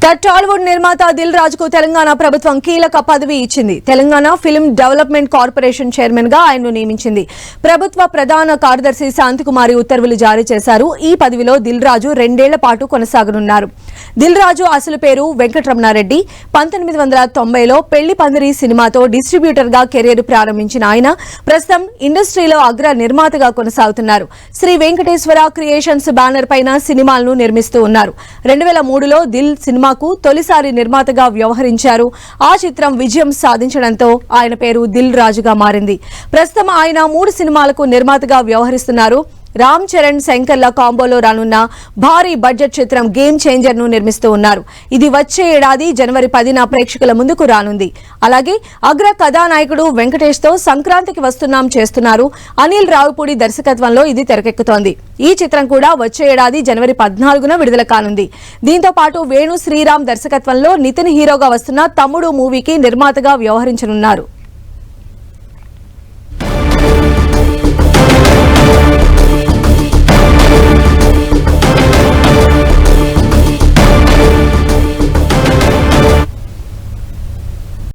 టాలీవుడ్ నిర్మాత దిల్ రాజు కు తెలంగాణ ప్రభుత్వం కీలక పదవి ఇచ్చింది. Telangana film development corporation chairman గా ఆయన్ను నియమించింది. ప్రభుత్వ ప్రధాన కార్యదర్శి శాంతికుమారి ఉత్తర్వులు జారీ చేశారు. ఈ పదవిలో దిల్ రాజు 2 ఏళ్ల పాటు కొనసాగనున్నారు. దిల్ రాజు అసలు పేరు వెంకటరమణారెడ్డి. 1990లో పెళ్లి పందిరి సినిమాతో డిస్ట్రిబ్యూటర్ గా కెరీర్ ప్రారంభించిన ఆయన ప్రస్తుతం ఇండస్ట్రీలో అగ్ర నిర్మాతగా కొనసాగుతున్నారు. శ్రీ వెంకటేశ్వర క్రియేషన్స్ బ్యానర్ పైన సినిమాలను నిర్మిస్తూ ఉన్నారు. 2003లో దిల్ సినిమాకు తొలిసారి నిర్మాతగా వ్యవహరించారు. ఆ చిత్రం విజయం సాధించడంతో ఆయన పేరు దిల్ రాజుగా మారింది. ప్రస్తుతం ఆయన 3 సినిమాలకు నిర్మాతగా వ్యవహరిస్తున్నారు. రామ్ చరణ్ శంకర్ల కాంబోలో రానున్న భారీ బడ్జెట్ చిత్రం గేమ్ చేంజర్ ను నిర్మిస్తూ ఉన్నారు. ఇది వచ్చే ఏడాది జనవరి 10న ప్రేక్షకుల ముందుకు రానుంది. అలాగే అగ్ర కథానాయకుడు వెంకటేష్ తో సంక్రాంతికి వస్తున్నాం చేస్తున్నారు. అనిల్ రావుపూడి దర్శకత్వంలో ఇది తెరకెక్కుతోంది. ఈ చిత్రం కూడా వచ్చే ఏడాది జనవరి 14న విడుదల కానుంది. దీంతో పాటు వేణు శ్రీరామ్ దర్శకత్వంలో నితిన్ హీరోగా వస్తున్న తమ్ముడు మూవీకి నిర్మాతగా వ్యవహరించనున్నారు.